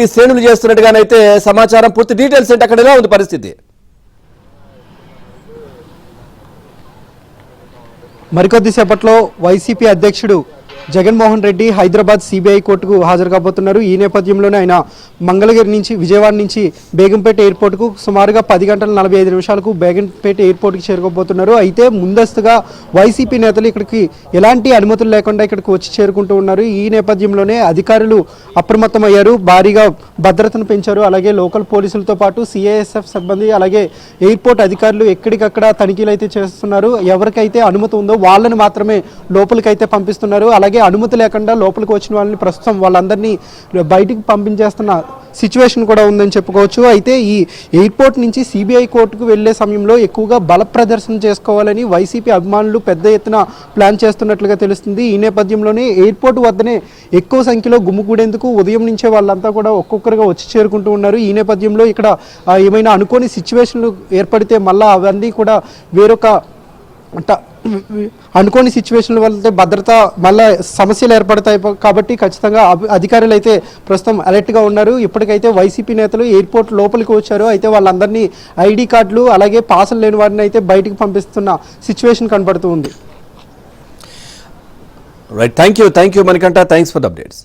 శ్రేణులు చేస్తున్నట్టుగానైతే సమాచారం. పూర్తి డీటెయిల్స్ ఏంటి, అక్కడ ఎలా ఉంది పరిస్థితి? మరికొద్ది సేపట్లో వైసీపీ అధ్యక్షుడు జగన్మోహన్ రెడ్డి హైదరాబాద్ సిబిఐ కోర్టుకు హాజరు కాబోతున్నారు. ఈ నేపథ్యంలోనే ఆయన మంగళగిరి నుంచి విజయవాడ నుంచి బేగంపేట ఎయిర్పోర్టుకు సుమారుగా 10 గంటల 45 నిమిషాలకు బేగంపేట ఎయిర్పోర్టుకి చేరుకోబోతున్నారు. అయితే ముందస్తుగా వైసీపీ నేతలు ఇక్కడికి ఎలాంటి అనుమతులు లేకుండా ఇక్కడికి వచ్చి చేరుకుంటూ ఉన్నారు. ఈ నేపథ్యంలోనే అధికారులు అప్రమత్తమయ్యారు, భారీగా భద్రతను పెంచారు. అలాగే లోకల్ పోలీసులతో పాటు సిఐఎస్ఎఫ్ సిబ్బంది అలాగే ఎయిర్పోర్ట్ అధికారులు ఎక్కడికక్కడ తనిఖీలు అయితే చేస్తున్నారు. ఎవరికైతే అనుమతి ఉందో వాళ్ళని మాత్రమే లోపలికైతే పంపిస్తున్నారు. అలాగే అనుమతి లేకుండా లోపలికి వచ్చిన వాళ్ళని ప్రస్తుతం వాళ్ళందరినీ బయటికి పంపించేస్తున్న సిచ్యువేషన్ కూడా ఉందని చెప్పుకోవచ్చు. అయితే ఈ ఎయిర్పోర్ట్ నుంచి సిబిఐ కోర్టుకు వెళ్లే సమయంలో ఎక్కువగా బల ప్రదర్శన చేసుకోవాలని వైసీపీ అభిమానులు పెద్ద ఎత్తున ప్లాన్ చేస్తున్నట్లుగా తెలుస్తుంది. ఈ నేపథ్యంలోనే ఎయిర్పోర్ట్ వద్దనే ఎక్కువ సంఖ్యలో గుమ్ముగూడేందుకు ఉదయం నుంచే వాళ్ళంతా కూడా ఒక్కొక్కరుగా వచ్చి చేరుకుంటూ ఉన్నారు. ఈ నేపథ్యంలో ఇక్కడ ఏమైనా అనుకోని సిచ్యువేషన్లు ఏర్పడితే మళ్ళీ అవన్నీ కూడా వేరొక అనుకోని సిచ్యువేషన్ల వల్ల భద్రత మళ్ళీ సమస్యలు ఏర్పడతాయి. కాబట్టి ఖచ్చితంగా అధికారులు అయితే ప్రస్తుతం అలర్ట్గా ఉన్నారు. ఇప్పటికైతే వైసీపీ నేతలు ఎయిర్పోర్ట్ లోపలికి వచ్చారు. అయితే వాళ్ళందరినీ ఐడి కార్డులు అలాగే పాసులు లేని వారిని అయితే బయటికి పంపిస్తున్న సిచ్యువేషన్ కనబడుతూ ఉంది. Right, thank you Manikanta, thanks for the updates.